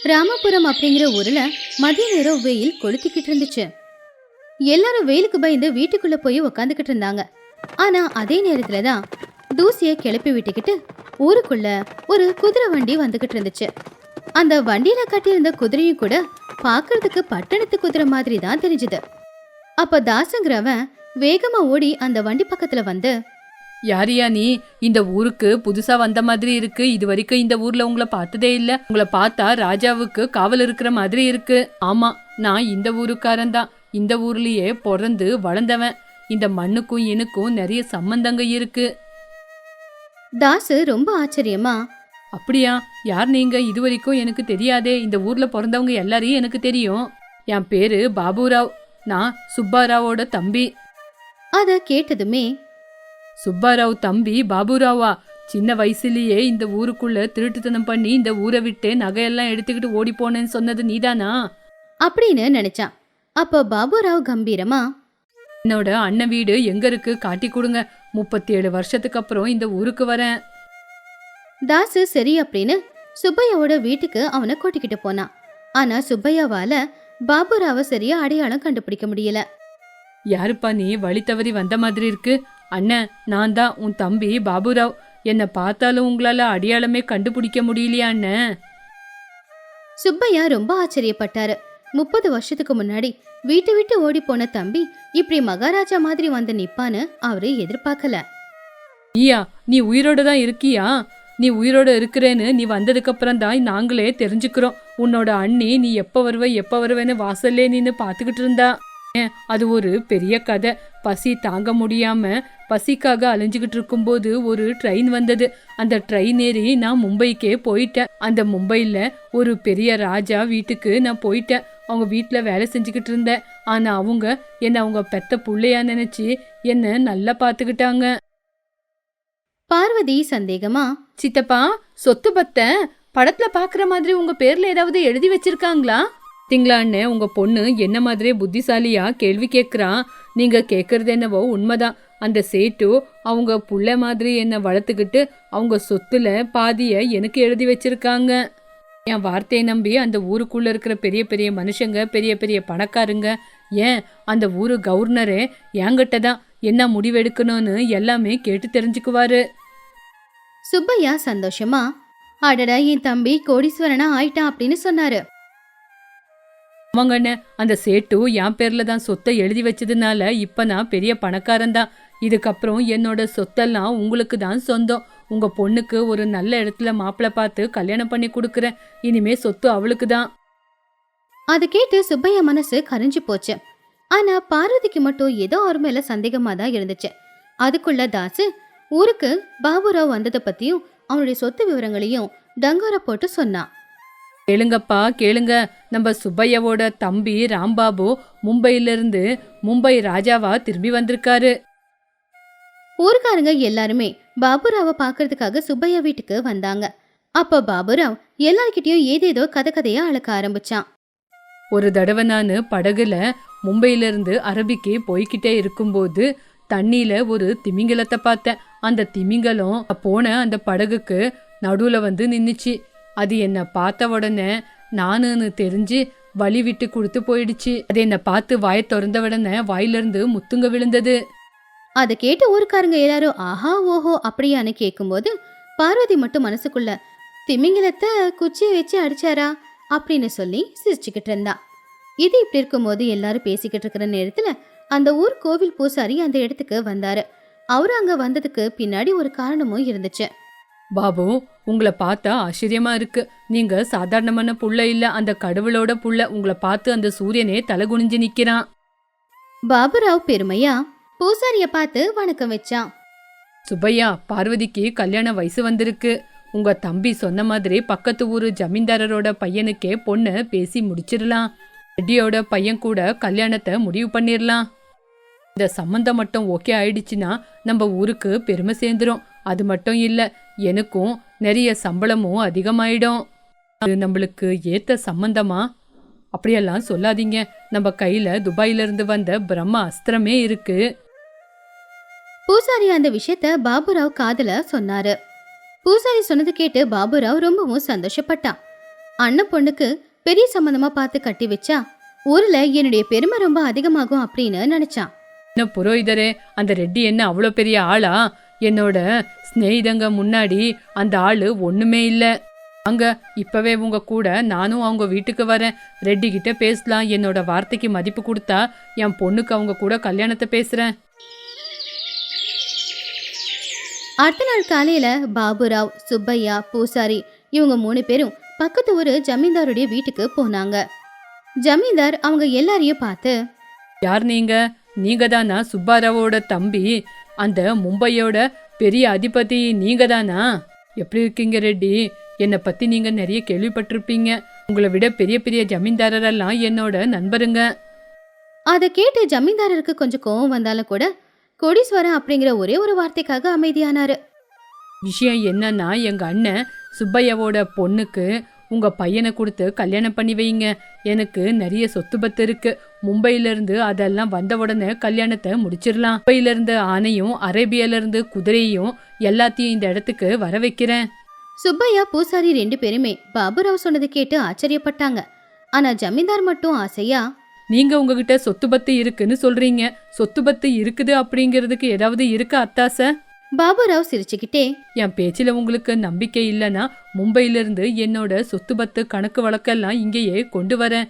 ராமபுரம் அப்படிங்கிற ஊர்ல மதிய நேரம் வெயில் கொளுத்திக்கிட்டு இருந்துச்சு. எல்லாரும் வெயிலுக்கு பயந்து வீட்டுக்குள்ள போய் உக்காந்துக்கிட்டு இருந்தாங்க. ஆனா அதே நேரத்துலதான் தூசிய கிளப்பி விட்டுக்கிட்டு ஊருக்குள்ள ஒரு குதிரை வண்டி வந்துகிட்டு இருந்துச்சு. அந்த வண்டியில கட்டியிருந்த குதிரையும் கூட பாக்குறதுக்கு பட்டணத்து குதிரை மாதிரி தான் தெரிஞ்சுது. அப்ப தாசுங்கிறவன் வேகமா ஓடி அந்த வண்டி பக்கத்துல வந்து, யாரியா நீ? இந்த ஊருக்கு புதுசா வந்த மாதிரி இருக்கு. இது வரைக்கும் இந்த ஊர்ல உங்களை பார்த்ததே இல்ல. உங்களை பார்த்தா ராஜாவுக்கு காவல் இருக்கிற மாதிரி இருக்கு. ஆமா, நான் இந்த ஊருக்காரன் தான். இந்த ஊர்லயே பிறந்து வளர்ந்தவன். இந்த மண்ணுக்கும் எனக்கும் நிறைய சம்பந்தங்க இருக்கு. தாசு ரொம்ப ஆச்சரியமா, அப்படியா? யார் நீங்க? இது வரைக்கும் எனக்கு தெரியாதே. இந்த ஊர்ல பிறந்தவங்க எல்லாரையும் எனக்கு தெரியும். என் பேரு பாபுராவ். நான் சுப்பாராவோட தம்பி. அத கேட்டதுமே, சுப்பாராவ் தம்பி பாபுராவா? சின்ன வயசுலயே இந்த ஊருக்குள்ள திருட்டுத்தனம் பண்ணி இந்த ஊரை விட்டு நகையெல்லாம் எடுத்துக்கிட்டு ஓடி போனேன்னு சொன்னது நீதானா? அப்படின்னு நினைச்சான். அப்ப பாபுராவ் கம்பீரமா, என்னோட அண்ணன் வீடு எங்க இருக்கு? காட்டி கொடுங்க. 37 வருஷத்துக்கு அப்புறம் இந்த ஊருக்கு வரேன். தாசு சரி அப்படின்னு சுப்பையாவோட வீட்டுக்கு அவனை கூட்டிக்கிட்டு போனான். ஆனா சுப்பையாவால பாபுராவை சரியா அடையாளம் கண்டுபிடிக்க முடியல. யாருப்பா நீ? வழி தவறி வந்த மாதிரி இருக்கு. அண்ணன், நான் தான் உன் தம்பி பாபுராவ். என்னை பார்த்தாலும் உங்களால அடையாளமே கண்டுபிடிக்க முடியலையா அண்ணன்? சுப்பையா ரொம்ப ஆச்சரியப்பட்டாரு. 30 வருஷத்துக்கு முன்னாடி வீட்டு விட்டு ஓடி போன தம்பி இப்படி மகாராஜா மாதிரி வந்து நிப்பான்னு அவரு எதிர்பார்க்கல. நீயா? நீ உயிரோட தான் இருக்கியா? நீ உயிரோட இருக்கிறேன்னு நீ வந்ததுக்கு அப்புறம் தான் நாங்களே தெரிஞ்சுக்கிறோம். உன்னோட அண்ணி நீ எப்ப வருவேன்னு வாசல்லே நின்னு பாத்துக்கிட்டு இருந்தா. அது ஒரு பெரிய கதை. பசி தாங்க முடியாம பசிக்காக அலைஞ்சுக்கிட்டு இருக்கும்போது ஒரு ட்ரெயின் வந்தது. அந்த ட்ரெயின் ஏறி நான் மும்பைக்கே போயிட்டேன். அந்த மும்பைல ஒரு பெரிய ராஜா வீட்டுக்கு நான் போயிட்டேன். அவங்க வீட்டுல வேலை செஞ்சுக்கிட்டு இருந்தேன். ஆனா அவங்க என்ன அவங்க பெத்த புள்ளையா நினைச்சு என்ன நல்லா பாத்துக்கிட்டாங்க. பார்வதி சந்தேகமா, சித்தப்பா, சொத்து பத்த படத்துல பாக்குற மாதிரி உங்க பேர்ல ஏதாவது எழுதி வச்சிருக்காங்களா? திங்களான்னு உங்க பொண்ணு என்ன மாதிரியே புத்திசாலியா கேள்வி கேட்குறான். நீங்க கேட்கறது என்னவோ உண்மைதான். அந்த சேட்டு அவங்க புள்ள மாதிரி என்ன வளர்த்துக்கிட்டு அவங்க சொத்துல பாதிய எனக்கு எழுதி வச்சிருக்காங்க. என் வார்த்தையை நம்பி அந்த ஊருக்குள்ள இருக்கிற பெரிய பெரிய மனுஷங்க, பெரிய பெரிய பணக்காரங்க, ஏன் அந்த ஊரு கவர்னரே என்கிட்ட தான் என்ன முடிவெடுக்கணும்னு எல்லாமே கேட்டு தெரிஞ்சுக்குவாரு. சுப்பையா சந்தோஷமா, அடடா என் தம்பி கோடீஸ்வரனா ஆயிட்டான் அப்படின்னு சொன்னாரு. ஆமாங்கண்ணே, அந்த சேட்டு என் பேர்ல தான் சொத்தை எழுதி வச்சதுனால இப்ப நான் பெரிய பணக்காரன் தான். இதுக்கப்புறம் என்னோட சொத்தெல்லாம் உங்களுக்கு தான் சொந்தம். உங்க பொண்ணுக்கு ஒரு நல்ல இடத்துல மாப்பிள்ளை பார்த்து கல்யாணம் பண்ணி கொடுக்குறேன். இனிமே சொத்து அவளுக்கு தான். அதை கேட்டு சுப்பையா மனசு கரைஞ்சு போச்சு. ஆனா பார்வதிக்கு மட்டும் ஏதோ அவர் மேல சந்தேகமா தான் இருந்துச்சு. அதுக்குள்ள தாசு ஊருக்கு பாபுராவ் வந்ததை பத்தியும் அவனுடைய சொத்து விவரங்களையும் டங்கார போட்டு சொன்னான். கேளுங்கப்பா கேளுங்க, நம்ம சுப்பையாவோட தம்பி ராம்பாபு மும்பையிலிருந்து மும்பை ராஜாவா திரும்பி வந்திருக்காரு. ஊருக்காரங்க எல்லாருமே பாபுராவை பாக்குறதுக்காக சுப்பையா வீட்டுக்கு வந்தாங்க. அப்ப பாபுராவ் எல்லார்கிட்டயும் ஏதேதோ கதையா அளக்க ஆரம்பிச்சான். ஒரு தடவை நான் படகுல மும்பையிலிருந்து அரபிக்கு போய்கிட்டே இருக்கும்போது தண்ணியில ஒரு திமிங்கலத்தை பார்த்தேன். அந்த திமிங்கலம் போன அந்த படகுக்கு நடுவுல வந்து நின்னுச்சு. அது என்ன பார்த்த உடனே நானுன்னு தெரிஞ்சு வழி விட்டு கொடுத்து போயிடுச்சு. அது என்ன பார்த்து வாயை திறந்த உடனே வாயிலிருந்து முத்துங்க விழுந்தது. அதை கேட்டு ஊருக்காரங்க எல்லாரும் ஆஹா ஓஹோ அப்படியான்னு கேட்கும்போது பார்வதி மட்டும் மனசுக்குள்ள திமிங்கலத்தை குச்சியை வச்சு அடிச்சாரா அப்படின்னு சொல்லி சிரிச்சுக்கிட்டு இருந்தா. இது இப்படி இருக்கும்போது எல்லாரும் பேசிக்கிட்டு இருக்கிற நேரத்துல அந்த ஊர் கோவில் பூசாரி அந்த இடத்துக்கு வந்தாரு. அவரு அங்க வந்ததுக்கு பின்னாடி ஒரு காரணமும் இருந்துச்சு. பாபு, உங்களை பார்த்தா ஆச்சரியமா இருக்கு. நீங்க சாதாரணமான புள்ள இல்ல, அந்த கடவுளோட புள்ள. உங்களை பார்த்து அந்த சூரியனே தலை குனிஞ்சு நிக்கிறான். பாபுராவ் பெருமையா பூசாரிய பார்த்து வணக்கம் வச்சான். சுப்பையா, பார்வதிக்கு கல்யாண வயசு வந்திருக்கு. உங்க தம்பி சொன்ன மாதிரி பக்கத்து ஊரு ஜமீன்தாரரோட பையனுக்கே பொண்ணு பேசி முடிச்சிடலாம். ரெட்டியோட பையன் கூட கல்யாணத்தை முடிவு பண்ணிடலாம். இந்த சம்பந்தம் மட்டும் ஓகே ஆயிடுச்சுன்னா நம்ம ஊருக்கு பெருமை சேர்ந்துரும். அது மட்டும் இல்ல, எனக்கும் நிறைய சம்பளமும் அதிகமாயிடும். அது நம்மளுக்கு ஏத்த சம்பந்தமா? அப்படியெல்லாம் சொல்லாதீங்க. நம்ம கையில துபாயில இருந்து வந்த பிரம்ம அஸ்திரமே இருக்கு. பூசாரி அந்த விஷயத்த பாபுராவ் காதுல சொன்னாரு. பூசாரி சொன்னது கேட்டு பாபுராவ் ரொம்பவும் சந்தோஷப்பட்டான். அண்ணன் பொண்ணுக்கு பெரிய சம்மந்தமா பார்த்து கட்டி வச்சா ஊர்ல என்னுடைய பெருமை ரொம்ப அதிகமாகும் அப்படின்னு நினைச்சான். என்ன புரோகிதரே, அந்த ரெட்டி என்ன அவ்வளோ பெரிய ஆளா? என்னோட ஸ்நேகிதங்க முன்னாடி அந்த ஆளு ஒண்ணுமே இல்லை. அங்க இப்பவே உங்க கூட நானும் அவங்க வீட்டுக்கு வரேன். ரெட்டி கிட்ட பேசலாம். என்னோட வார்த்தைக்கு மதிப்பு கொடுத்தா என் பொண்ணுக்கு அவங்க கூட கல்யாணத்தை பேசுறேன். அடுத்த நாள் காலையில பாபுராவ், சுப்பையா, பூசாரி இவங்க 3 பேரும் பக்கத்து ஊரு ஜமீன்தாருடைய வீட்டுக்கு போனாங்க. ஜமீன்தார் அவங்க எல்லாரையும் பார்த்து, யார் நீங்க? நீங்க தானா சுப்பாராவோட தம்பி? அந்த மும்பையோட பெரிய அதிபதி நீங்க தானா? எப்படி இருக்கீங்க ரெட்டி? என்னை பத்தி நீங்க நிறைய கேள்விப்பட்டிருப்பீங்க. உங்களை விட பெரிய பெரிய ஜமீன்தாரெல்லாம் என்னோட நண்பருங்க. அதை கேட்டு ஜமீன்தாரருக்கு கொஞ்சம் கோவம் வந்தாலும் கூட கோடீஸ்வரன் அப்படிங்கிற ஒரே ஒரு வார்த்தைக்காக அமைதியானாரு. விஷயம் என்னன்னா, எங்க அண்ணன் சுப்பையாவோட பொண்ணுக்கு உங்க பையனை கொடுத்து கல்யாணம் பண்ணி வைங்க. எனக்கு நிறைய சொத்து பத்து இருக்கு. மும்பையில இருந்து அதெல்லாம் வந்த உடனே கல்யாணத்தை முடிச்சிடலாம். மும்பையில இருந்து ஆணையும் அரேபியால இருந்து குதிரையும் எல்லாத்தையும் இந்த இடத்துக்கு வர வைக்கிறேன். சுப்பையா, பூசாரி 2 பேருமே பாபுராவ் சொன்னதை கேட்டு ஆச்சரியப்பட்டாங்க. ஆனா ஜமீன்தார் மட்டும் ஆசையா, நீங்க உங்ககிட்ட சொத்து பத்து இருக்குன்னு சொல்றீங்க. சொத்து பத்து இருக்குது அப்படிங்கிறதுக்கு ஏதாவது இருக்கா அத்தாச? பாபுராவ் சிரிச்சுக்கிட்டே, என் பேச்சில் உங்களுக்கு நம்பிக்கை இல்லைன்னா மும்பையிலிருந்து என்னோட சொத்து பத்து கணக்கு வழக்கெல்லாம் இங்கேயே கொண்டு வரேன்.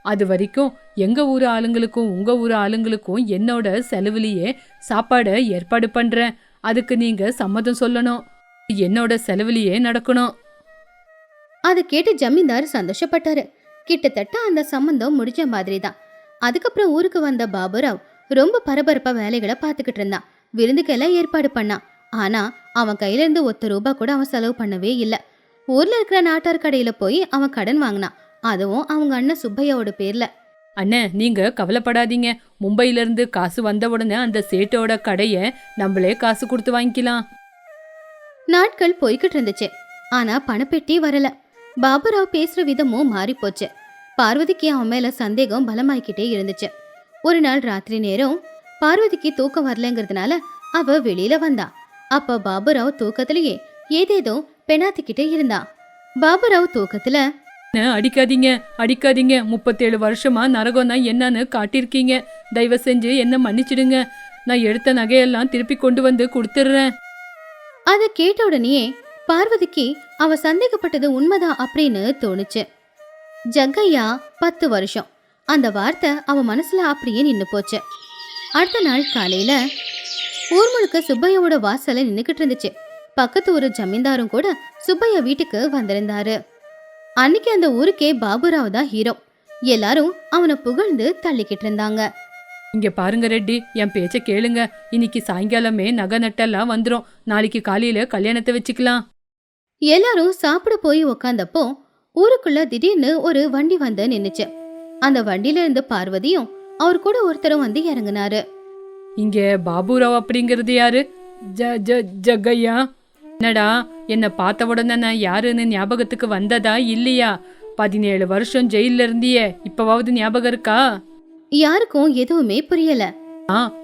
அது வரைக்கும் எங்க ஊர் ஆளுங்களுக்கும் உங்க ஊர் ஆளுங்களுக்கும் என்னோட செலவுலேயே சாப்பாடை ஏற்பாடு பண்றேன். அதுக்கு நீங்க சம்மதம் சொல்லணும். என்னோட செலவுலேயே நடக்கணும். அதை கேட்டு ஜமீன்தார் சந்தோஷப்பட்டாரு. கிட்டத்தட்ட அந்த சம்பந்தம் முடிஞ்ச மாதிரி தான். அதுக்கப்புறம் ஊருக்கு வந்த பாபுராவ் ரொம்ப பரபரப்பா வேலைகளை பார்த்துக்கிட்டு இருந்தான். விருந்துக்கெல்லாம் ஏற்பாடு பண்ணான். ஆனா அவன் கையில இருந்து ₹1 கூட அவன் செலவு பண்ணவே இல்லை. ஊர்ல இருக்கிற நாட்டார் கடையில போய் அவன் கடன் வாங்கினான். அதுவும் அவங்க அண்ணன் சுப்பையாவோட பேர்ல. அண்ணே, நீங்க கவலைப்படாதீங்க. மும்பையிலிருந்து காசு வந்த உடனே அந்த சேட்டோட கடையை நம்மளே காசு கொடுத்து வாங்கிக்கலாம். நாட்கள் போய்கிட்டு இருந்துச்சு. ஆனா பணப்பெட்டி வரல. பாபுராவ் பேசுற விதமும் மாறி போச்சு. பார்வதிக்கு அவன் மேல சந்தேகம் பலமாய்கிட்டே இருந்துச்சு. ஒரு நாள் ராத்திரி நேரம் பார்வதிக்கு தூக்கம் வரலங்கிறதுனால அவ வெளியில வந்தா. அப்ப பாபுராவ் தூக்கத்திலேயே ஏதேதோ பெணாத்திக்கிட்டே இருந்தான். பாபுராவ் தூக்கத்துல, அடிக்காதீங்க அடிக்காதீங்க, 37 வருஷமா நரகம்னா என்னன்னு காட்டியிருக்கீங்க. தயவு செஞ்சு என்ன மன்னிச்சிடுங்க. நான் எடுத்த நகையெல்லாம் திருப்பி கொண்டு வந்து கொடுத்துடுறேன். அதை கேட்ட உடனே பார்வதிக்கு அவ சந்தேகப்பட்டது உண்மைதான் அப்படின்னு தோணுச்சு. ஜக்கையா 10 வருஷம், அந்த வார்த்தை அவ மனசுல அப்படியே நின்னு போச்சு. அடுத்த நாள் காலையில ஊர் முழுக்க சுப்பையாவோட வாசல நின்னுக்கிட்டு இருந்துச்சு. பக்கத்து ஊரு ஜமீன்தாரும் கூட சுப்பையா வீட்டுக்கு வந்திருந்தாரு. அன்னைக்கு அந்த ஊருக்கே பாபுராவ் தான் ஹீரோ. எல்லாரும் அவனை புகழ்ந்து தள்ளிக்கிட்டு இருந்தாங்க. இங்க பாருங்க ரெட்டி, என் பேச்ச கேளுங்க. இன்னைக்கு சாயங்காலமே நகை நட்டெல்லாம் வந்துடும். நாளைக்கு காலையில கல்யாணத்தை வச்சுக்கலாம். எல்லாரும் சாப்பிட போய் உக்காந்தப்போ ஊருக்குள்ள திடீர்னு ஒரு வண்டி வந்து நின்னுச்சு. அந்த வண்டியில இருந்து பார்வதியும் அவர் கூட ஒருத்தரும் வந்து இறங்குனாரு. இங்க பாபுராவ் அப்படிங்கிறது யாரு? ஜக்கையா. என்னடா, என்ன பார்த்த உடனே நான் யாருன்னு ஞாபகத்துக்கு வந்ததா இல்லையா? 17 வருஷம் ஜெயில இருந்தியே, இப்பவாவது ஞாபகம் இருக்கா? யாருக்கும் எதுவுமே புரியல.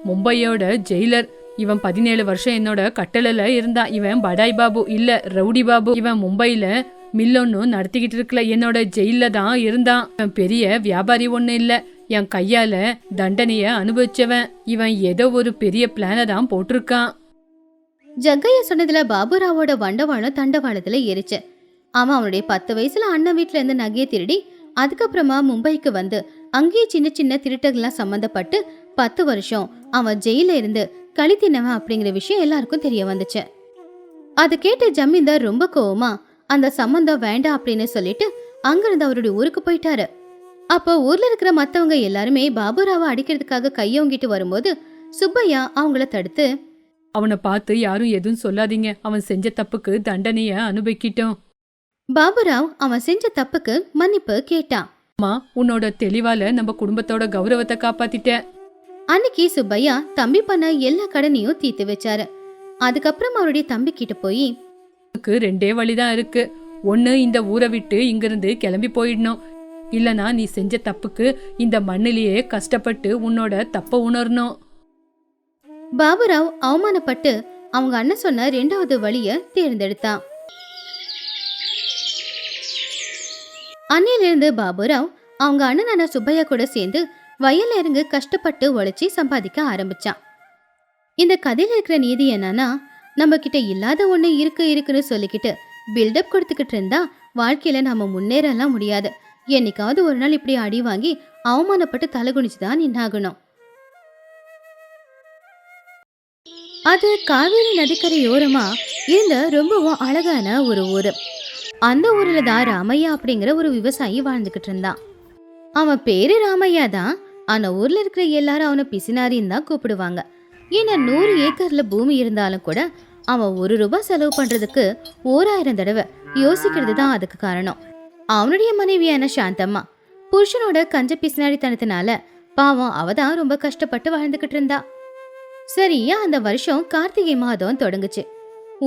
மும்பையோட ஜெயிலர் இவன். 17 வருஷம் என்னோட கட்டளையில இருந்தான். இவன் படாய் பாபு இல்ல, ரவுடி பாபு. இவன் மும்பையில மில்லொன்னும் நடத்திக்கிட்டு இருக்கல, என்னோட ஜெயில தான் இருந்தான். இவன் பெரிய வியாபாரி ஒண்ணு இல்ல, என் கையால தண்டனைய அனுபவிச்சவன். இவன் ஏதோ ஒரு பெரிய பிளான தான் போட்டிருக்கான். ஜக்கையா சொன்னதுல பாபுராவோட வண்டவாளம் தண்டவாளத்துல ஏறிச்சு. அவன் அவனுடைய 10 வயசுல அண்ணன் வீட்டுல இருந்து நகையை திருடி அதுக்கப்புறமா மும்பைக்கு வந்து அங்கேயே சின்ன சின்ன திருட்டுகள்லாம் சம்மந்தப்பட்டு 10 வருஷம் அவன் ஜெயில இருந்து கழித்தினவன் அப்படிங்கிற விஷயம் எல்லாருக்கும் தெரிய வந்துச்சு. அதை கேட்டு ஜமீன்தார் ரொம்ப கோவமா அந்த சம்பந்தம் வேண்டாம் அப்படின்னு சொல்லிட்டு அங்கிருந்து அவருடைய ஊருக்கு போயிட்டாரு. அப்போ ஊர்ல இருக்கிற மத்தவங்க எல்லாருமே பாபுராவை அடிக்கிறதுக்காக கையோங்கிட்டு வரும்போது சுப்பையா அவங்கள தடுத்து, அவனை பார்த்து யாரும் எதுவும் சொல்லாதீங்க. அவன் செஞ்ச தப்புக்கு தண்டனைய அனுபவிக்கிட்டோம். பாபுராவ் அவன் செஞ்ச தப்புக்கு மன்னிப்பு கேட்டான். அம்மா, உன்னோட தெளிவால நம்ம குடும்பத்தோட கௌரவத்தை காப்பாத்திட்ட. அன்னைக்கு சுப்பையா தம்பி பண்ண எல்லா கடனையும் தீர்த்து வச்சாரு. அதுக்கப்புறம் அவருடைய தம்பி கிட்ட போய், உனக்கு 2 வழிதான் இருக்கு. ஒன்னு, இந்த ஊரை விட்டு இங்கிருந்து கிளம்பி போயிடணும். இல்லனா நீ செஞ்ச தப்புக்கு இந்த மண்ணிலேயே கஷ்டப்பட்டு உன்னோட தப்ப உணரணும். பாபுராவ் அவமானப்பட்டு அவங்க அண்ணன் சொன்ன 2வது வழிய தேர்ந்தெடுத்தான். அன்னையிலிருந்து பாபுராவ் அவங்க அண்ணனான சுப்பையா கூட சேர்ந்து வயல்ல இறங்க கஷ்டப்பட்டு உழைச்சி சம்பாதிக்க ஆரம்பிச்சான். இந்த கதையில இருக்கிற நீதி என்னன்னா, நம்ம கிட்ட இல்லாத ஒண்ணு இருக்குன்னு சொல்லிக்கிட்டு பில்டப் கொடுத்துக்கிட்டு இருந்தா வாழ்க்கையில நாம முன்னேறலாம் முடியாது. என்னைக்காவது ஒரு நாள் இப்படி அடி வாங்கி அவமானப்பட்டு தலைகுனிச்சுதான் நின்னாகணும். அது காவேரி நதிக்கரையோரமா இருந்த ரொம்பவும் அழகான ஒரு ஊரு. அந்த ஊர்ல தான் ராமையா அப்படிங்கிற ஒரு விவசாயி வாழ்ந்துகிட்டு இருந்தான். அவன் பேரு ராமையா தான். ஆனா ஊர்ல இருக்கிற எல்லாரும் அவனை பிசினாரின்னு தான் கூப்பிடுவாங்க. ஏன்னா 100 ஏக்கர்ல பூமி இருந்தாலும் கூட அவன் ₹1 செலவு பண்றதுக்கு 1000 தடவை யோசிக்கிறது தான் அதுக்கு காரணம். அவனுடைய மனைவியான சாந்தம்மா புருஷனோட கஞ்ச பிசினாரித்தனத்தினால பாவம் அவதான் ரொம்ப கஷ்டப்பட்டு வாழ்ந்துகிட்டு இருந்தா. சரியா அந்த வருஷம் கார்த்திகை மாதம் தொடங்குச்சு.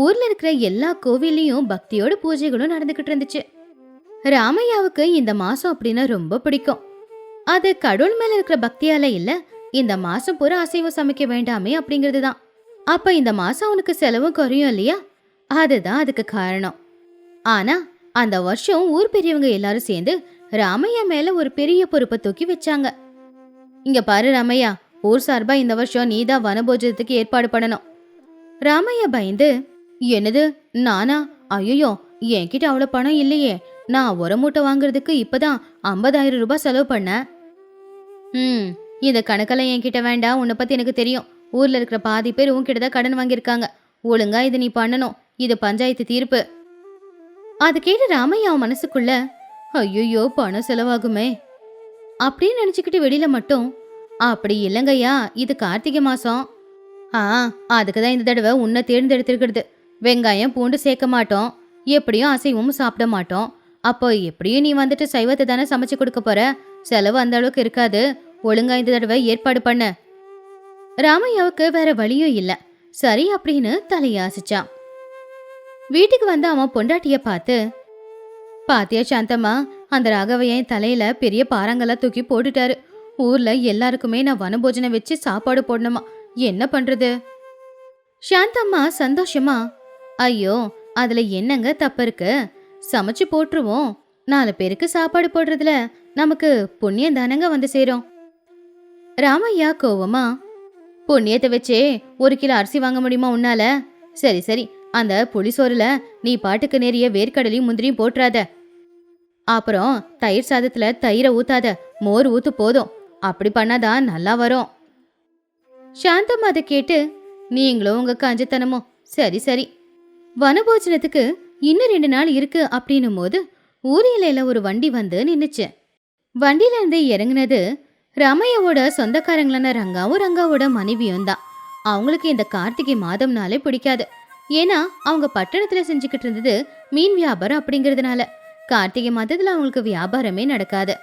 ஊர்ல இருக்கிற எல்லா கோவில்லையும் பக்தியோட பூஜைகளும் நடந்துகிட்டு இருந்துச்சு. ராமையாவுக்கு இந்த மாசம் அப்படின்னா ரொம்ப பிடிக்கும். அது கடவுள் மேல இருக்கிற பக்தியால இல்ல, இந்த மாசம் பூரா அசைவம் சமைக்க வேண்டாமே அப்படிங்கிறது தான். அப்ப இந்த மாசம் அவனுக்கு செலவும் குறையும் இல்லையா, அதுதான் அதுக்கு காரணம். ஆனா அந்த வருஷம் ஊர் பெரியவங்க எல்லாரும் சேர்ந்து ராமையா மேல ஒரு பெரிய பொறுப்பை தூக்கி வச்சாங்க. இங்க பாரு ராமையா, ஊர் சார்பா இந்த வருஷம் நீதான் வனபோஜனத்துக்கு ஏற்பாடு பண்ணணும். ராமையா பயந்து, என்னது நானா? ஐயோ, என்கிட்ட அவ்வளவு பணம் இல்லையே. நான் ஒரு மூட்டை வாங்குறதுக்கு இப்பதான் ₹50,000 செலவு பண்ணேன். இந்த கணக்கெல்லாம் என்கிட்ட வேண்டாம். உன்னை பத்தி எனக்கு தெரியும். ஊர்ல இருக்கிற பாதி பேர் உன்கிட்ட தான் கடன் வாங்கியிருக்காங்க. ஒழுங்கா இது நீ பண்ணணும். இது பஞ்சாயத்து தீர்ப்பு. அது கேட்டு ராமையா மனசுக்குள்ள, ஐயோ பணம் செலவாகுமே அப்படின்னு நினைச்சுக்கிட்டு வெளியில மட்டும், அப்படி இல்லைங்கய்யா, இது கார்த்திகை மாசம். அதுக்குதான் இந்த தடவை உன்னை தேர்ந்தெடுத்திருக்கிறது. வெங்காயம் பூண்டு சேர்க்க மாட்டோம், எப்படியும் அசைவமும் சாப்பிட மாட்டோம். அப்போ எப்படியும் நீ வந்துட்டு சைவத்தை தானே சமைச்சு கொடுக்க போற. செலவு அந்த அளவுக்கு இருக்காது. ஒழுங்கா இந்த தடவை ஏற்பாடு பண்ண. ராமையாவுக்கு வேற வழியும் இல்ல. சரி அப்படின்னு தலையாசிச்சான். வீட்டுக்கு வந்து அவன் பொண்டாட்டிய பார்த்து, பாத்தியா சாந்தம்மா, அந்த ராகவையன் தலையில பெரிய பாறாங்கெல்லாம் தூக்கி போட்டுட்டாரு. ஊர்ல எல்லாருக்குமே நான் வனபோஜனம் வச்சு சாப்பாடு போடணுமா, என்ன பண்றது? சாந்தம்மா சந்தோஷமா, ஐயோ அதுல என்னங்க தப்பு இருக்கு, சமைச்சு போட்டுருவோம். 4 பேருக்கு சாப்பாடு போடுறதுல நமக்கு புண்ணியம் தானங்க வந்து சேரும். ராமையா கோவமா, புண்ணியத்தை வச்சே 1 கிலோ அரிசி வாங்க முடியுமா உன்னால? சரி சரி, அந்த புளிசோறுல நீ பாட்டுக்கு நிறைய வேர்க்கடலையும் முந்திரியும் போட்டுறாத. அப்புறம் தயிர் சாதத்துல தயிரை ஊத்தாத, மோர் ஊத்து போதும். அப்படி பண்ணாதான் நல்லா வரும். சாந்தம்மா அதை கேட்டு, நீங்களும் உங்க கஞ்சத்தனமும் சரி சரி. வனபோஜனத்துக்கு இன்னும் 2 நாள் இருக்கு அப்படின்னும் போது ஊரியில ஒரு வண்டி வந்து நின்னுச்சு. வண்டியில இருந்து இறங்குனது ராமையாவோட சொந்தக்காரங்களான ரங்காவும் ரங்காவோட மனைவியும் தான். அவங்களுக்கு இந்த கார்த்திகை மாதம்னாலே பிடிக்காது. ஏன்னா அவங்க பட்டணத்துல செஞ்சுக்கிட்டு இருந்தது மீன் வியாபாரம் அப்படிங்கறதுனால கார்த்திகை மாதத்துல அவங்களுக்கு வியாபாரமே நடக்காது.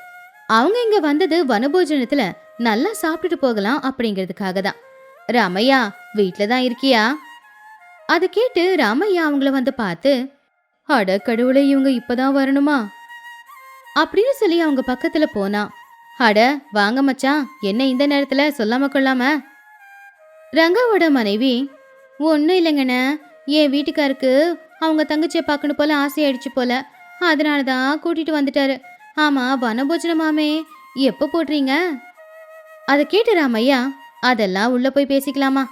அவங்க இங்க வந்தது வனபோஜனத்துல நல்லா சாப்பிட்டுட்டு போகலாம் அப்படிங்கிறதுக்காக தான். ராமையா, வீட்டுல தான் இருக்கியா? அதை கேட்டு ராமையா அவங்கள வந்து பார்த்து, அட கடவுளே, இவங்க இப்பதான் வரணுமா அப்படின்னு சொல்லி அவங்க பக்கத்துல போனா. அட வாங்க மச்சான், என்ன இந்த நேரத்துல சொல்லாம கொள்ளாம? ரங்காவோட மனைவி, ஒன்னும் இல்லைங்கண்ணே, என் வீட்டுக்காருக்கு அவங்க தங்கச்சியை பார்க்கணும் போல ஆசையாயிடுச்சு போல, அதனாலதான் கூட்டிட்டு வந்துட்டாரு. ஆமா, வனபோஜனமாமே, எப்போ போடுறீங்க? அதை கேட்டு ராமையா, அதெல்லாம் உள்ள போய் பேசிக்கலாமா?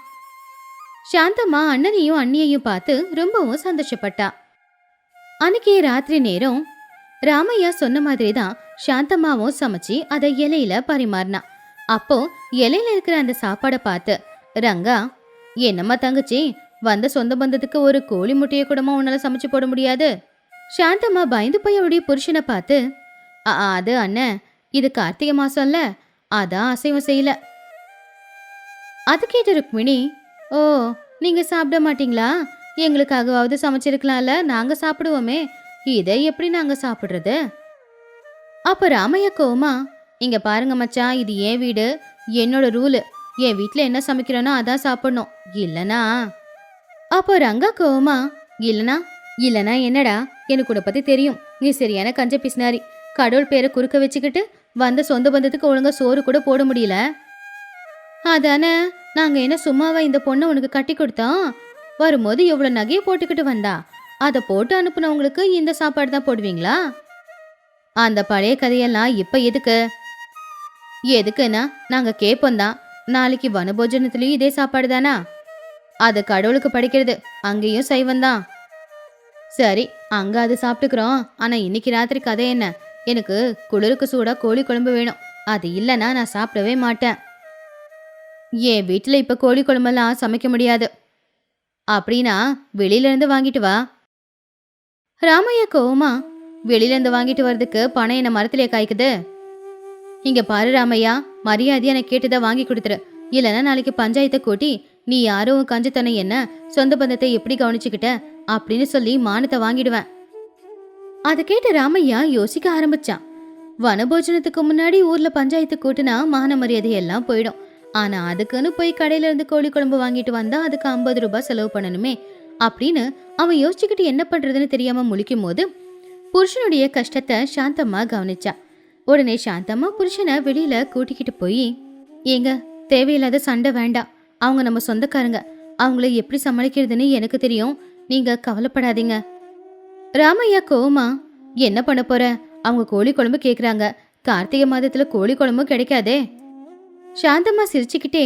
சாந்தம்மா அண்ணனையும் அண்ணியையும் பார்த்து ரொம்பவும் சந்தோஷப்பட்டா. அன்னைக்கு ராத்திரி நேரம் ராமையா சொன்ன மாதிரி தான் சாந்தம்மாவும் சமைச்சு அதை இலையில பரிமாறினா. அப்போ இலையில இருக்கிற அந்த சாப்பாடை பார்த்து ரங்கா, என்னம்மா தங்கச்சி, வந்த சொந்த பந்தத்துக்கு ஒரு கோழி முட்டையை கூடமா உன்னால சமைச்சு போட முடியாது? சாந்தம்மா பயந்து போய் அவருடைய புருஷனை பார்த்து, அது அண்ணன், இது கார்த்திகை மாசம்ல, அதான் அசைவம் செய்யல. அது கேட்ட ருக்மிணி, ஓ நீங்க சாப்பிட மாட்டீங்களா? எங்களுக்காகவாவது சமைச்சிருக்கலாம்ல, நாங்க சாப்பிடுவோமே, இதை எப்படி நாங்க சாப்பிடுறது? அப்ப ராமையா கோவமா, இங்க பாருங்க மச்சான், இது என் வீடு, என்னோட ரூலு. என் வீட்டுல என்ன சமைக்கிறேனோ அதான் சாப்பிடணும், இல்லனா? அப்போ ரங்கா கோவமா, இல்லனா என்னடா, எனக்கு உன்னை பத்தி தெரியும், நீ சரியான கஞ்ச பிசினாரி. கடவுள் பேரை குறுக்க வச்சுக்கிட்டு வந்த சொந்த பந்தத்துக்கு ஒழுங்கா சோறு கூட போட முடியல. அதானே, நாங்க என்ன சும்மாவா இந்த பொண்ணை உனக்கு கட்டி கொடுத்தோம்? வரும்போது எவ்வளவு நகையை போட்டுக்கிட்டு வந்தா, அதை போட்டு அனுப்புனவங்களுக்கு இந்த சாப்பாடு தான் போடுவீங்களா? அந்த பழைய கதையெல்லாம் இப்ப எதுக்கு? எதுக்குன்னா நாங்க கேட்போம்தான். நாளைக்கு வனபோஜனத்துலயும் இதே சாப்பாடு தானா? அது கடவுளுக்கு படைக்கிறது, அங்கேயும் சைவந்தான். சரி, அங்க அது சாப்பிட்டுக்கிறோம். ஆனா இன்னைக்கு ராத்திரி கதை என்ன? எனக்கு குளிருக்கு சூடா கோழி குழம்பு வேணும். அது இல்லைன்னா நான் சாப்பிடவே மாட்டேன். என் வீட்டுல இப்ப கோழி குழம்பெல்லாம் சமைக்க முடியாது. அப்படின்னா வெளியில இருந்து வாங்கிட்டு வா. ராமையா கோவமா, வெளியில இருந்து வாங்கிட்டு வர்றதுக்கு பணம் என்ன மரத்திலே காய்க்குது? இங்க பாரு ராமையா, மரியாதையா எனக்கு கேட்டதை வாங்கி கொடுத்துரு. இல்லைன்னா நாளைக்கு பஞ்சாயத்தை கூட்டி நீ யாரும் கஞ்சத்தனம் என்ன, சொந்த பந்தத்தை எப்படி கவனிச்சுக்கிட்ட அப்படின்னு சொல்லி மானத்தை வாங்கிடுவேன். அதை கேட்ட ராமையா யோசிக்க ஆரம்பிச்சான். வனபோஜனத்துக்கு முன்னாடி ஊர்ல பஞ்சாயத்து கூட்டினா மான மரியாதை எல்லாம் போயிடும். ஆனா அதுக்குன்னு போய் கடையில இருந்து கோழி குழம்பு வாங்கிட்டு வந்தா அதுக்கு 50 ரூபாய் செலவு பண்ணணுமே அப்படின்னு அவன் யோசிச்சுக்கிட்டு என்ன பண்றதுன்னு தெரியாம முழிக்கும் போது புருஷனுடைய கஷ்டத்தை சாந்தம்மா கவனிச்சா. உடனே சாந்தம்மா புருஷனை வெளியில கூட்டிக்கிட்டு போய், ஏங்க தேவையில்லாத சண்டை வேண்டாம், அவங்க நம்ம சொந்தக்காரங்க, அவங்கள எப்படி சமாளிக்கிறதுன்னு எனக்கு தெரியும், நீங்க கவலைப்படாதீங்க. ராமையா கோவமா, என்ன பண்ண போற? அவங்க கோழி குழம்பு கேக்குறாங்க, கார்த்திகை மாதத்துல கோழி குழம்பு கிடைக்காதே. சாந்தம்மா சிரிச்சுக்கிட்டே,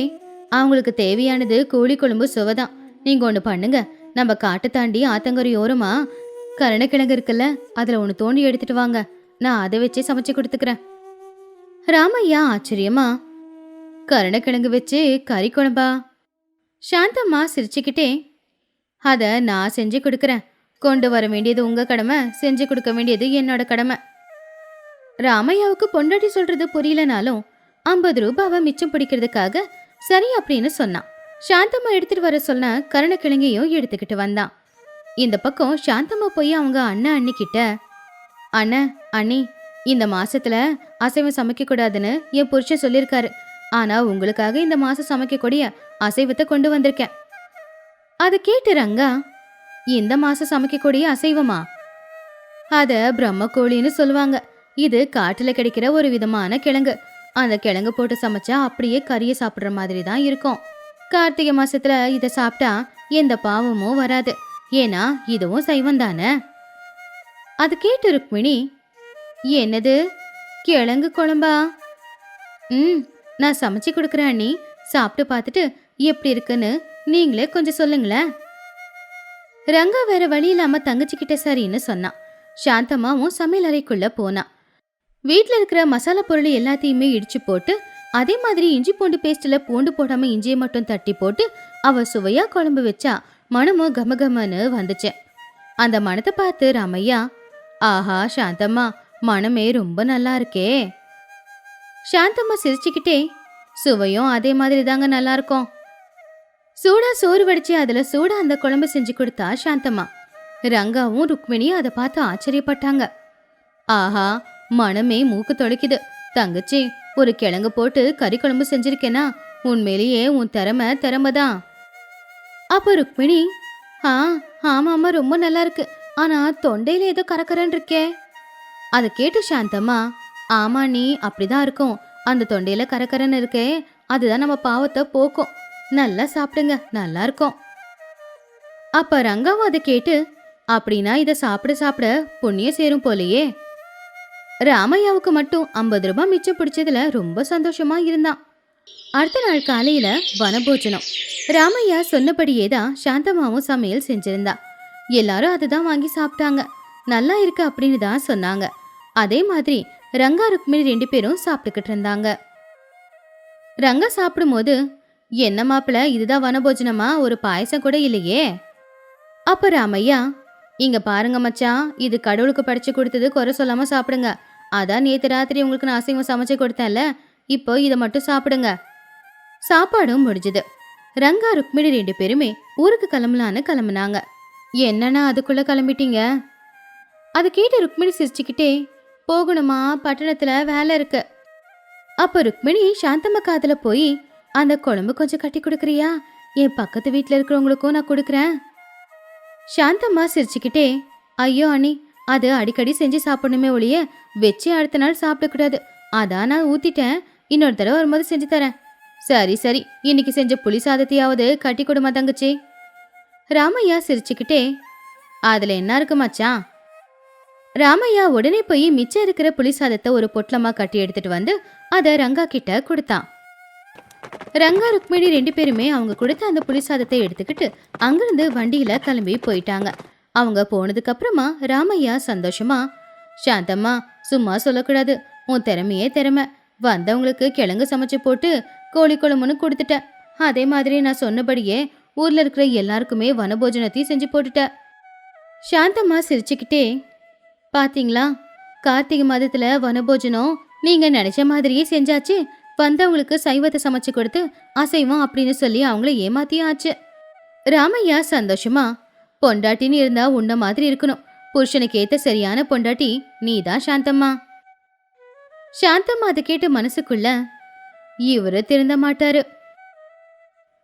அவங்களுக்கு தேவையானது கோழி குழம்பு சுவைதான். நீங்க ஒண்ணு பண்ணுங்க, நம்ம காட்டை தாண்டி ஆத்தங்கரை ஓரமா கருணக்கிழங்கு இருக்குல்ல, அதுல ஒண்ணு தோண்டி எடுத்துட்டு வாங்க, நான் அதை வச்சே சமைச்சு கொடுத்துக்கிறேன். ராமையா ஆச்சரியமா, கருணக்கிழங்கு வச்சு கறி குழம்பா? சாந்தம்மா சிரிச்சுக்கிட்டே, அத நான் செஞ்சு கொடுக்கறேன். கொண்டு வர வேண்டியது உங்க கடமை, செஞ்சு கொடுக்க வேண்டியது என்னோட கடமை. ராமையாவுக்கு பொண்டாட்டி சொல்றது புரியலனாலும் 50 ரூபாவை மிச்சம் பிடிக்கிறதுக்காக சரி அப்படின்னு சொன்னான். சாந்தம்மா எடுத்துட்டு வர சொன்ன கருணக்கிழங்கையும் எடுத்துக்கிட்டு வந்தான். இந்த பக்கம் சாந்தம்மா போய் அவங்க அண்ணன் அண்ணி கிட்ட, அண்ணன் அண்ணி, இந்த மாசத்துல அசைவம் சமைக்க கூடாதுன்னு என் புருஷன் சொல்லியிருக்காரு. ஆனா உங்களுக்காக இந்த மாசம் சமைக்கக்கூடிய அசைவத்தை கொண்டு வந்திருக்கேன். அதை கேட்டு ரங்கா, இந்த மாசம் சமைக்கக்கூடிய அசைவமா? அத பிரம்ம கோழின்னு சொல்லுவாங்க. இது காட்டுல கிடைக்கிற ஒரு விதமான கிழங்கு. அந்த கிழங்கு போட்டு சமைச்சா அப்படியே கறியை சாப்பிடுற மாதிரி தான் இருக்கும். கார்த்திகை மாசத்துல இதை சாப்பிட்டா எந்த பாவமும் வராது. ஏன்னா இதுவும் சைவம் தானே. அது கேட்டு ருக்மிணி, என்னது கிழங்கு குழம்பா? நான் சமைச்சு கொடுக்குறேன் அண்ணி, சாப்பிட்டு பார்த்துட்டு எப்படி இருக்குன்னு நீங்களே கொஞ்சம் சொல்லுங்களேன். ரங்கா வேற வழி இல்லாம தங்கச்சிக்கிட்ட சரின்னு சொன்னான். சாந்தம்மாவும் சமையல் அறைக்குள்ள போனா. வீட்டுல இருக்கிற மசாலா பொருள் எல்லாத்தையுமே இடிச்சு போட்டு, அதே மாதிரி இஞ்சி பூண்டு பேஸ்ட்ல பூண்டு போடாம இஞ்சியை மட்டும் தட்டி போட்டு அவ சுவையா குழம்பு வச்சா மனமும் கமகமன்னு வந்துச்சு. அந்த மனத்தை பார்த்து ராமையா, ஆஹா சாந்தம்மா, மனமே ரொம்ப நல்லா இருக்கே. சாந்தம்மா சிரிச்சுக்கிட்டே, சுவையும் அதே மாதிரி தாங்க நல்லா இருக்கும். சூடா சோறு வடிச்சு அதுல சூடா அந்த குழம்பு செஞ்சு கொடுத்தா சாந்தம்மா. ரங்காவும் ருக்மிணியும் அதை பார்த்து ஆச்சரியப்பட்டாங்க. ஆஹா, மனமே மூக்கு தொலைக்குது. தங்கச்சி, ஒரு கிழங்கு போட்டு கறி குழம்பு செஞ்சிருக்கேனா, உண்மையிலேயே உன் திறமை தான். அப்ப ருக்மிணி, ஆமா ரொம்ப நல்லா இருக்கு, ஆனா தொண்டையில ஏதோ கரக்கரன்னு இருக்கே. அதை கேட்டு சாந்தம்மா, ஆமா நீ அப்படிதான் இருக்கும், அந்த தொண்டையில கரக்கரன்னு இருக்கே, அதுதான் நம்ம பாவத்தை போக்கும். நல்லா சாப்பிடுங்க, நல்லா இருக்கும். அப்ப ரங்காவும் அதை கேட்டு, அப்படின்னா இதை சாப்பிட சாப்பிட புண்ணியம் சேரும் போலையே. ராமையாவுக்கு மட்டும் 50 ரூபாய் மிச்சம் பிடிச்சதுல ரொம்ப சந்தோஷமா இருந்தான். அடுத்த நாள் காலையில வனபோஜனம். ராமையா சொன்னபடியே தான் சாந்தம்மாவும் சமையல் செஞ்சிருந்தா. எல்லாரும் அதுதான் வாங்கி சாப்பிட்டாங்க. நல்லா இருக்கு அப்படின்னு தான் சொன்னாங்க. அதே மாதிரி ரங்கா ருக்மிணி 2 பேரும் சாப்பிட்டுக்கிட்டு இருந்தாங்க. ரங்கா சாப்பிடும்போது, என்ன மாப்பிள்ள, இதுதான் வனபோஜனமா, ஒரு பாயசம் கூட இல்லையே. அப்ப ராமையா, இங்க பாருங்க மச்சான், இது கடவுளுக்கு படைச்சு கொடுத்தது, குறை சொல்லாம சாப்பிடுங்க. அதான் நேத்து ராத்திரி உங்களுக்கு நான் அசைவம் சமைச்சு கொடுத்தேன்ல, இப்போ இதை மட்டும் சாப்பிடுங்க. சாப்பாடும் முடிஞ்சது. ரங்கா ருக்மிணி 2 பேருமே ஊருக்கு கிளம்பலான்னு கிளம்புனாங்க. என்னன்னா அதுக்குள்ள கிளம்பிட்டீங்க? அதை கேட்டு ருக்மிணி சிரிச்சுக்கிட்டே, போகணுமா, பட்டணத்துல வேலை இருக்கு. அப்ப ருக்மிணி சாந்தம்மா காதுல போய், அந்த குழம்பு கொஞ்சம் கட்டி கொடுக்குறியா? என் பக்கத்து வீட்டுல இருக்கிறவங்களுக்கும் நான் கொடுக்குறேன். சாந்தம்மா சிரிச்சுக்கிட்டே, ஐயோ அண்ணி, அது அடிக்கடி செஞ்சு சாப்பிடணுமே ஒழிய வச்சு அடுத்த நாள் சாப்பிடக்கூடாது. அதான் நான் ஊத்திட்டேன், இன்னொரு தடவை வரும்போது செஞ்சு தரேன். சரி, இன்னைக்கு செஞ்ச புளி சாதத்தையாவது கட்டி கொடுமா தங்கச்சி. ராமையா சிரிச்சுக்கிட்டே, அதுல என்ன இருக்கு மச்சான்? ராமையா உடனே போய் மிச்சம் இருக்கிற புளி சாதத்தை ஒரு பொட்டலமா கட்டி எடுத்துட்டு வந்து அதை ரங்கா கிட்ட கொடுத்தான். ரங்கா ருக்மிணி 2 பேருமே அவங்க கொடுத்த அந்த புளி சாதத்தை எடுத்துக்கிட்டு அங்கிருந்து வண்டியில கிளம்பி போயிட்டாங்க. அவங்க போனதுக்கு அப்புறமா ராமையா சந்தோஷமா, சாந்தம்மா சும்மா சொல்லக்கூடாது, உன் திறமையே திறமை, வந்தவங்களுக்கு கிழங்கு சமைச்சு போட்டு கோழி குழம்புன்னு கொடுத்துட்டேன். அதே மாதிரி நான் சொன்னபடியே ஊர்ல இருக்கிற எல்லாருக்குமே வனபோஜனத்தையும் செஞ்சு போட்டுட்ட. சாந்தம்மா சிரிச்சுக்கிட்டே, பாத்தீங்களா, கார்த்திகை மாதத்துல வனபோஜனம் நீங்க நினைச்ச மாதிரியே செஞ்சாச்சு. வந்தவங்களுக்கு சைவத்தை சமைச்சு கொடுத்து அசைவம் அப்படின்னு சொல்லி அவங்கள ஏமாத்தியும் ஆச்சு. ராமையா சந்தோஷமா, பொண்டாட்டின்னு இருந்தா உன்ன மாதிரி இருக்கணும், புருஷனுக்கு ஏத்த சரியான பொண்டாட்டி நீதான் சாந்தம்மா. சாந்தம்மா அதை கேட்டு மனசுக்குள்ள, இவரு திருந்த மாட்டாரு.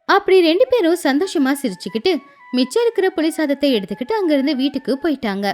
அப்படி 2 பேரும் சந்தோஷமா சிரிச்சுக்கிட்டு மிச்சம் இருக்கிற புளி சாதத்தை எடுத்துக்கிட்டு அங்கிருந்து வீட்டுக்கு போயிட்டாங்க.